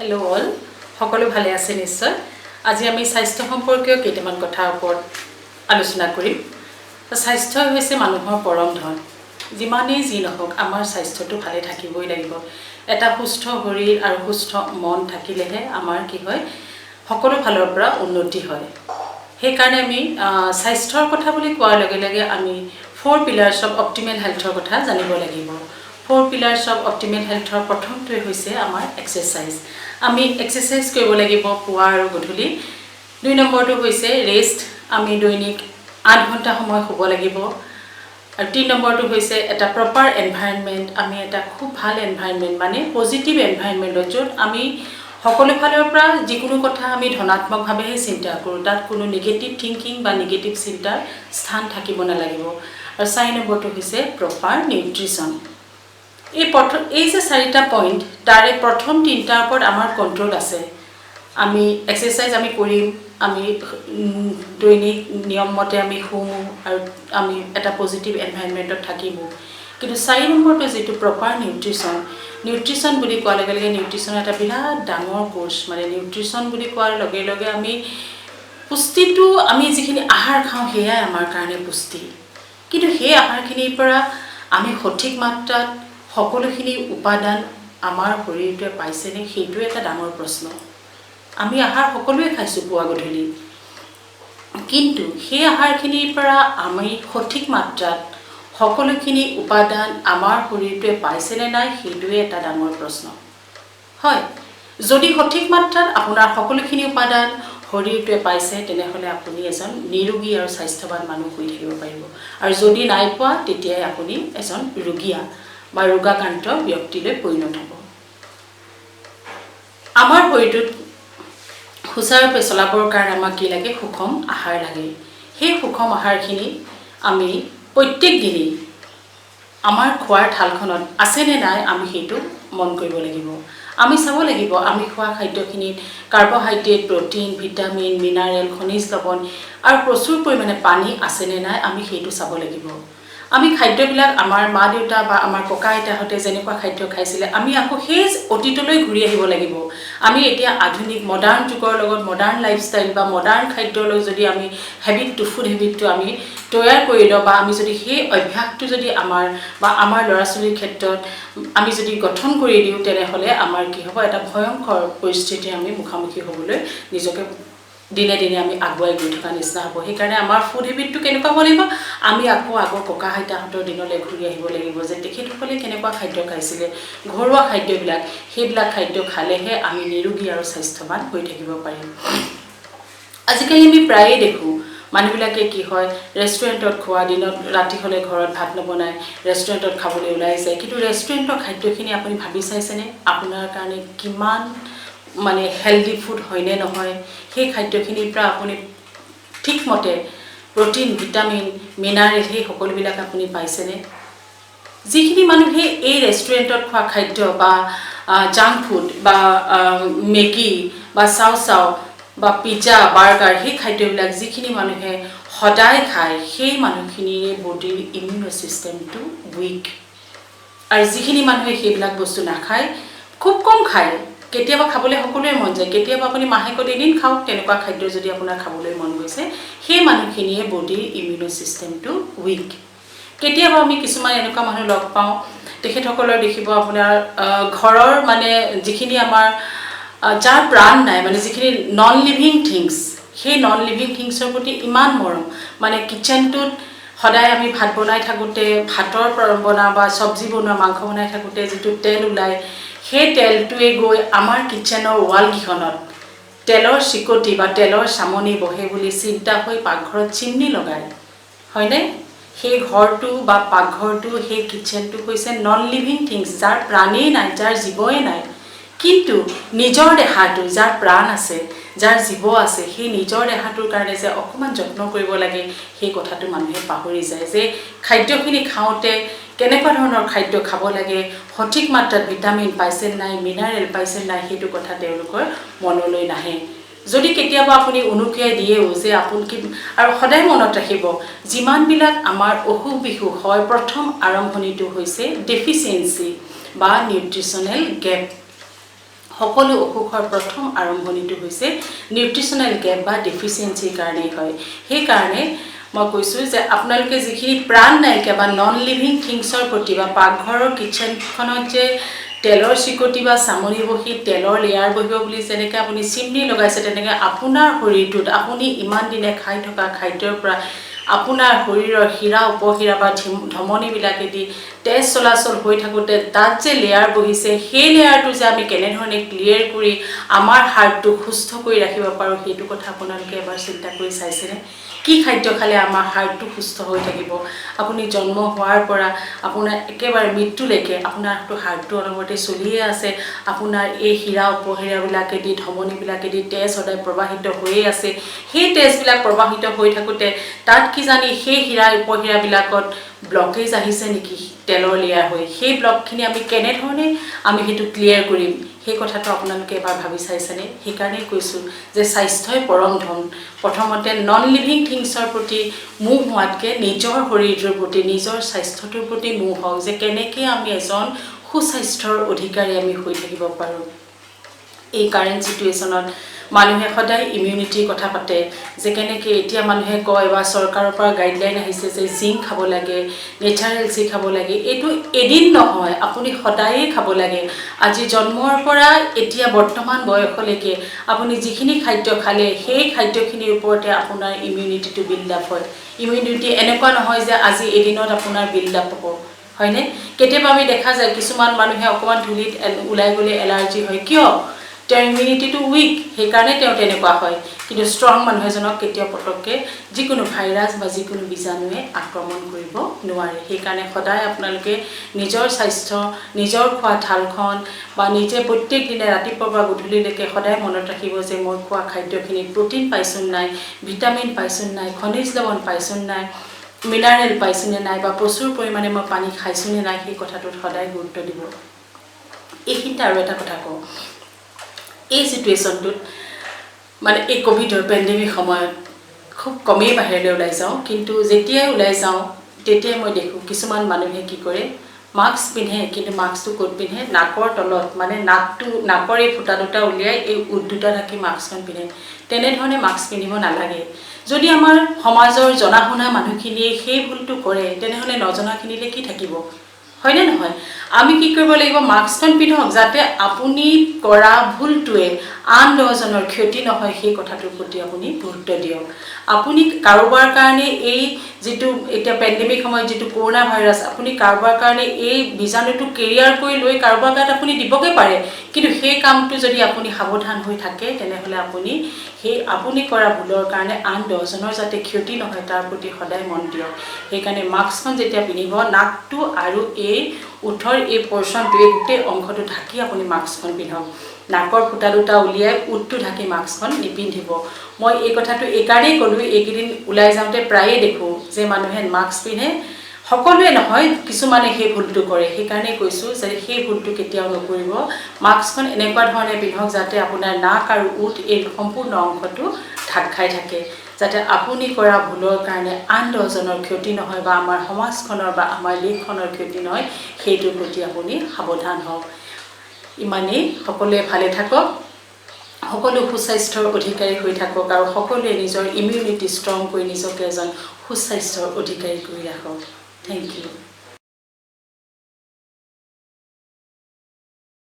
Hello' all, সকলো ভালে আছে নিশ্চয়। আজি আমি স্বাস্থ্য সম্পৰ্কীয় কেইটামান কথাৰ ওপৰত আলোচনা কৰিম। স্বাস্থ্যই হৈছে মানুহৰ পৰম ধন। যিমানেই যি নহওক আমাৰ স্বাস্থ্যটো ভালে থাকিবই লাগিব। এটা সুস্থ শৰীৰ আৰু সুস্থ মন থাকিলেহে আমাৰ কি হয়, সকলো ফালৰ পৰা উন্নতি হয়। সেইকাৰণে আমি স্বাস্থ্যৰ কথা বুলি কোৱাৰ লগে লগে আমি 4 পিলাৰ্ছ অফ অপটিমেল হেল্থৰ কথা জানিব লাগিব। 4 পিলাৰ্ছ অফ অপটিমেল হেল্থৰ প্ৰথমটোৱে হৈছে আমাৰ এক্সাৰচাইজ। আমি এক্সাৰচাইজ কৰিব লাগিব পুৱা আৰু গধূলি। 2 নম্বৰটো হৈছে ৰেষ্ট। আমি দৈনিক 8 ঘণ্টা সময় শুব লাগিব। আৰু 3 নম্বৰটো হৈছে এটা প্ৰপাৰ এনভাইৰনমেণ্ট। আমি এটা খুব ভাল এনভাইৰনমেণ্ট মানে পজিটিভ এনভাইৰনমেণ্টত, য'ত আমি সকলো ফালৰ পৰা যিকোনো কথা আমি ধনাত্মকভাৱেহে চিন্তা কৰোঁ, তাত কোনো নিগেটিভ থিংকিং বা নিগেটিভ চিন্তাৰ স্থান থাকিব নালাগিব। আৰু 4 নম্বৰটো হৈছে প্ৰপাৰ নিউট্ৰিশ্যন। এই যে 4টা পইণ্ট, তাৰে প্ৰথম 3টাৰ ওপৰত আমাৰ কণ্ট্ৰল আছে। আমি এক্সাৰচাইজ আমি কৰিম, আমি দৈনিক নিয়মমতে আমি শুম আৰু আমি এটা পজিটিভ এনভাইৰনমেণ্টত থাকিব। কিন্তু 4 নম্বৰটো যিটো প্ৰপাৰ নিউট্ৰিশ্যন বুলি কোৱাৰ লগে লগে নিউট্ৰিশ্যন এটা বিৰাট ডাঙৰ কোৰ্চ। মানে নিউট্ৰিশ্যন বুলি কোৱাৰ লগে লগে আমি পুষ্টিটো, আমি যিখিনি আহাৰ খাওঁ সেয়াই আমাৰ কাৰণে পুষ্টি। কিন্তু সেই আহাৰখিনিৰ পৰা আমি সঠিক মাত্ৰাত সকলোখিনি উপাদান আমাৰ শৰীৰটোৱে পাইছেনে, সেইটোৱে এটা ডাঙৰ প্ৰশ্ন। আমি আহাৰ সকলোৱে খাইছোঁ পুৱা গধূলি, কিন্তু সেই আহাৰখিনিৰ পৰা আমি সঠিক মাত্ৰাত সকলোখিনি উপাদান আমাৰ শৰীৰটোৱে পাইছেনে নাই, সেইটোৱে এটা ডাঙৰ প্ৰশ্ন। হয়, যদি সঠিক মাত্ৰাত আপোনাৰ সকলোখিনি উপাদান শৰীৰটোৱে পাইছে, তেনেহ'লে আপুনি এজন নিৰোগী আৰু স্বাস্থ্যৱান মানুহ হৈ থাকিব পাৰিব। আৰু যদি নাই পোৱা, তেতিয়াই আপুনি এজন ৰোগীয়া বা ৰোগাক্ৰান্ত ব্যক্তিলৈ পৰিণত হ'ব। আমাৰ শৰীৰটোত সুচাৰুৰূপে চলাবৰ কাৰণে আমাক কি লাগে? সুষম আহাৰ লাগে। সেই সুষম আহাৰখিনি আমি প্ৰত্যেক দিনেই আমাৰ খোৱাৰ থালখনত আছেনে নাই, আমি সেইটো মন কৰিব লাগিব। আমি চাব লাগিব আমি খোৱা খাদ্যখিনিত কাৰ্বহাইড্ৰেট, প্ৰ'টিন, ভিটামিন, মিনাৰেল, খনিজ লৱণ আৰু প্ৰচুৰ পৰিমাণে পানী আছেনে নাই, আমি সেইটো চাব লাগিব। আমি খাদ্যবিলাক আমাৰ মা দেউতা বা আমাৰ ককা আইতাহঁতে যেনেকুৱা খাদ্য খাইছিলে, আমি আকৌ সেই অতীতলৈ ঘূৰি আহিব লাগিব। আমি এতিয়া আধুনিক মডাৰ্ণ যুগৰ লগত মডাৰ্ণ লাইফষ্টাইল বা মডাৰ্ণ খাদ্যলৈ যদি আমি ফুড হেবিটটো আমি তৈয়াৰ কৰি লওঁ, বা আমি যদি সেই অভ্যাসটো যদি আমাৰ ল'ৰা ছোৱালীৰ ক্ষেত্ৰত আমি যদি গঠন কৰি দিওঁ, তেনেহ'লে আমাৰ কি হ'ব? এটা ভয়ংকৰ পৰিস্থিতিৰ আমি মুখামুখি হ'বলৈ নিজকে দিনে দিনে আমি আগুৱাই গৈ থকা নিচিনা হ'ব। সেইকাৰণে আমাৰ ফুড হেবিটটো কেনেকুৱা হ'ব লাগিব? আমি আকৌ আগৰ ককা আইতাহঁতৰ দিনলৈ ঘূৰি আহিব লাগিব, যে তেখেতসকলে কেনেকুৱা খাদ্য খাইছিলে, ঘৰুৱা খাদ্যবিলাক, সেইবিলাক খাদ্য খালেহে আমি নিৰোগী আৰু স্বাস্থ্যৱান হৈ থাকিব পাৰিম। আজিকালি আমি প্ৰায়ে দেখোঁ মানুহবিলাকে কি হয়, ৰেষ্টুৰেণ্টত খোৱা, দিনত ৰাতি হ'লে ঘৰত ভাত নবনায়, ৰেষ্টুৰেণ্টত খাবলৈ ওলাই যায়। কিন্তু ৰেষ্টুৰেণ্টৰ খাদ্যখিনি আপুনি ভাবি চাইছেনে? আপোনাৰ কাৰণে কিমান মানে হেল্ডি ফুড হয়নে নহয়? সেই খাদ্যখিনিৰ পৰা আপুনি ঠিকমতে প্ৰ'টিন, ভিটামিন, মিনাৰেল সেই সকলোবিলাক আপুনি পাইছেনে? যিখিনি মানুহে এই ৰেষ্টুৰেণ্টত খোৱা খাদ্য বা জাংক ফুড বা মেগী বা চাও বা পিজ্জা, বাৰ্গাৰ, সেই খাদ্যবিলাক যিখিনি মানুহে সদায় খায়, সেই মানুহখিনিৰে বডিৰ ইমিউন ছিষ্টেমটো উইক। আৰু যিখিনি মানুহে সেইবিলাক বস্তু নাখায়, খুব কম খায়, কেতিয়াবা খাবলৈ সকলোৰে মন যায়, কেতিয়াবা আপুনি মাহেকত এদিন খাওক, তেনেকুৱা খাদ্য যদি আপোনাৰ খাবলৈ মন গৈছে, সেই মানুহখিনিয়ে বডিৰ ইমিউন ছিষ্টেমটো উইক। কেতিয়াবা আমি কিছুমান এনেকুৱা মানুহ লগ পাওঁ, তেখেতসকলৰ দেখিব আপোনাৰ ঘৰৰ মানে যিখিনি আমাৰ যাৰ প্ৰাণ নাই, মানে যিখিনি নন লিভিং থিংছ, সেই নন লিভিং থিংছৰ প্ৰতি ইমান মৰম। মানে কিটচেনটোত সদায় আমি ভাত বনাই থাকোঁতে, ভাতৰ বনোৱা বা চব্জি বনোৱা, মাংস বনাই থাকোঁতে যিটো তেল ওলায়, সেই তেলটোৱে গৈ আমাৰ কিটচেনৰ ৱালকেইখনত তেলৰ চিকটি বা তেলৰ চামনি বহে বুলি চিন্তা হৈ পাকঘৰত চিমনি লগায়, হয়নে? সেই ঘৰটো বা পাকঘৰটো, সেই কিটচেনটো হৈছে নন লিভিং থিংছ, যাৰ প্ৰাণেই নাই, যাৰ জীৱই নাই। কিন্তু নিজৰ দেহাটো, যাৰ প্ৰাণ আছে, যাৰ জীৱ আছে, সেই নিজৰ দেহাটোৰ কাৰণে যে অকণমান যত্ন কৰিব লাগে, সেই কথাটো মানুহে পাহৰি যায়। যে খাদ্যখিনি খাওঁতে কেনেকুৱা ধৰণৰ খাদ্য খাব লাগে, সঠিক মাত্ৰাত ভিটামিন পাইছে নাই, মিনাৰেল পাইছে নাই, সেইটো কথা তেওঁলোকৰ মনলৈ নাহে। যদি কেতিয়াবা আপুনি উনুকিয়াই দিয়েও যে আপুনি আৰু সদায় মনত ৰাখিব, যিমানবিলাক আমাৰ অসুখ বিসুখ হয়, প্ৰথম আৰম্ভণিটো হৈছে ডেফিচিয়েঞ্চি বা নিউট্ৰিশ্যনেল গেপ। সকলো অসুখৰ প্ৰথম আৰম্ভণিটো হৈছে নিউট্ৰিশ্যনেল গেপ বা ডেফিচিয়েঞ্চিৰ কাৰণেই হয় সেইকাৰণে মই কৈছোঁ যে আপোনালোকে যিখিনি প্ৰাণ নাইকিয়া বা নন লিভিং থিংছৰ প্ৰতি বা পাকঘৰৰ কিটচেনখনত যে তেলৰ চিকটি বা চামনি বহি তেলৰ লেয়াৰ বহিব বুলি যেনেকৈ আপুনি চিমনি লগাইছে তেনেকৈ আপোনাৰ শৰীৰটোত আপুনি ইমান দিনে খাই থকা খাদ্যৰ পৰা আপোনাৰ শৰীৰৰ শিৰা উপশিৰা বা ধমনীবিলাকেদি তেজ চলাচল হৈ থাকোঁতে তাত যে লেয়াৰ বহিছে সেই লেয়াৰটো যে আমি কেনেধৰণে ক্লিয়াৰ কৰি আমাৰ হাৰ্টটো সুস্থ কৰি ৰাখিব পাৰোঁ সেইটো কথা আপোনালোকে এবাৰ চিন্তা কৰি চাইছেনে কি খাদ্য খালে আমাৰ হাৰ্টটো সুস্থ হৈ থাকিব আপুনি জন্ম হোৱাৰ পৰা আপোনাৰ একেবাৰে মৃত্যুলৈকে আপোনাৰটো হাৰ্টটো অনবৰতে চলিয়ে আছে আপোনাৰ এই শিৰা উপশিৰাবিলাকেদি ধমনীবিলাকেদি তেজ সদায় প্ৰবাহিত হৈয়ে আছে সেই তেজবিলাক প্ৰবাহিত হৈ থাকোঁতে তাত কি জানি সেই শিৰা উপশিৰাবিলাকত ব্লকেজ আহিছে নেকি তেলৰ লেয়াৰ হৈ সেই ব্লকখিনি আমি কেনেধৰণে আমি সেইটো ক্লিয়াৰ কৰিম সেই কথাটো আপোনালোকে এবাৰ ভাবি চাইছেনে সেইকাৰণেই কৈছোঁ যে স্বাস্থ্যই পৰম ধন প্ৰথমতে নন লিভিং থিংছৰ প্ৰতি মোহ হোৱাতকৈ নিজৰ শৰীৰটোৰ প্ৰতি নিজৰ স্বাস্থ্যটোৰ প্ৰতি মোহ হওক যে কেনেকৈ আমি এজন সুস্বাস্থ্যৰ অধিকাৰী আমি হৈ থাকিব পাৰোঁ এই কাৰেণ্ট চিটুৱেশ্যনত মানুহে সদায় ইমিউনিটিৰ কথা পাতে যে কেনেকৈ এতিয়া মানুহে কয় বা চৰকাৰৰ পৰা গাইডলাইন আহিছে যে জিংক খাব লাগে নেচাৰেল চি খাব লাগে এইটো এদিন নহয় আপুনি সদায়েই খাব লাগে আজি জন্মৰ পৰা এতিয়া বৰ্তমান বয়সলৈকে আপুনি যিখিনি খাদ্য খালে সেই খাদ্যখিনিৰ ওপৰতে আপোনাৰ ইমিউনিটিটো বিল্ড আপ হয় ইমিউনিটি এনেকুৱা নহয় যে আজি এদিনত আপোনাৰ বিল্ড আপ হ'ব হয়নে কেতিয়াবা আমি দেখা যায় কিছুমান মানুহে অকণমান ধূলিত ওলাই গ'লে এলাৰ্জি হয় কিয় তেওঁৰ ইমিউনিটিটো উইক সেইকাৰণে তেওঁ তেনেকুৱা হয় কিন্তু ষ্ট্ৰং মানুহ এজনক কেতিয়াও পটককৈ যিকোনো ভাইৰাছ বা যিকোনো বীজাণুৱে আক্ৰমণ কৰিব নোৱাৰে সেইকাৰণে সদায় আপোনালোকে নিজৰ স্বাস্থ্য নিজৰ খোৱা থালখন বা নিজে প্ৰত্যেক দিনে ৰাতিপুৱাৰ পৰা গধূলিলৈকে সদায় মনত ৰাখিব যে মই খোৱা খাদ্যখিনিত প্ৰটিন পাইছোঁ নাই ভিটামিন পাইছোঁ নাই খনিজ লৱণ পাইছোঁ নাই মিনাৰেল পাইছোঁনে নাই বা প্ৰচুৰ পৰিমাণে মই পানী খাইছোঁনে নাই সেই কথাটোত সদায় গুৰুত্ব দিব এইখিনিতে আৰু এটা কথা কওঁ এই চিটুৱেশ্যনটোত মানে এই ক'ভিডৰ পেণ্ডেমিক সময়ত খুব কমেই বাহিৰলৈ ওলাই যাওঁ কিন্তু যেতিয়াই ওলাই যাওঁ তেতিয়াই মই দেখোঁ কিছুমান মানুহে কি কৰে মাস্ক পিন্ধে কিন্তু মাস্কটো ক'ত পিন্ধে নাকৰ তলত মানে নাকৰ এই ফুটা দুটা উলিয়াই এই উঠ দুটা ঢাকি মাস্কখন পিন্ধে তেনেধৰণে মাস্ক পিন্ধিব নালাগে যদি আমাৰ সমাজৰ জনা শুনা মানুহখিনিয়ে সেই ভুলটো কৰে তেনেহ'লে নজনাখিনিলে কি থাকিব হয়নে নহয় আমি কি কৰিব লাগিব মাস্কখন পিন্ধক যাতে আপুনি কৰা ভুলটোৱে আন দহজনৰ ক্ষতি নহয় সেই কথাটোৰ প্ৰতি আপুনি গুৰুত্ব দিয়ক আপুনি কাৰোবাৰ কাৰণে এই যেটো এটা পেণ্ডেমিক সময়ত যেটো কৰোনা ভাইৰাছ আপুনি কাৰোবাৰ কাৰণে এই বীজাণুটো কেৰিয়াৰ কৰি লৈ কাৰোবাৰ গাত আপুনি দিবগে পাৰে কিন্তু সেই কামটো যদি আপুনি সাৱধান হৈ থাকে তেনেহ'লে আপুনি সেই আপুনি কৰা ভুলৰ কাৰণে আন দহজনৰ যাতে ক্ষতি নহয় তাৰ প্ৰতি সদায় মন দিয়ক সেইকাৰণে মাস্কখন যেতিয়া পিন্ধিব নাকটো আৰু এই উঠৰ এই পৰ্চনটোৱে গোটেই অংশটো ঢাকি আপুনি মাস্কখন পিন্ধক নাকৰ ফুটা দুটা উলিয়াই উঠটো ঢাকি মাস্কখন নিপিন্ধিব মই এই কথাটো এইকাৰণেই ক'লোঁ এইকেইদিন ওলাই যাওঁতে প্ৰায়ে দেখোঁ যে মানুহে মাস্ক পিন্ধে সকলোৱে নহয় কিছুমানে সেই ভুলটো কৰে সেইকাৰণে কৈছোঁ যে সেই ভুলটো কেতিয়াও নকৰিব মাস্কখন এনেকুৱা ধৰণে পিন্ধক যাতে আপোনাৰ নাক আৰু উঠ এই সম্পূৰ্ণ অংশটো ঢাক খাই থাকে যাতে আপুনি কৰা ভুলৰ কাৰণে আন দহজনৰ ক্ষতি নহয় বা আমাৰ সমাজখনৰ বা আমাৰ দেশখনৰ ক্ষতি নহয় সেইটোৰ প্ৰতি আপুনি সাৱধান হওক ইমানেই সকলোৱে ভালে থাকক সকলো সুস্বাস্থ্যৰ অধিকাৰী হৈ থাকক আৰু সকলোৱে নিজৰ ইমিউনিটি ষ্ট্ৰং কৰি নিজকে এজন সুস্বাস্থ্যৰ অধিকাৰী কৰি ৰাখক থ্যাংক ইউ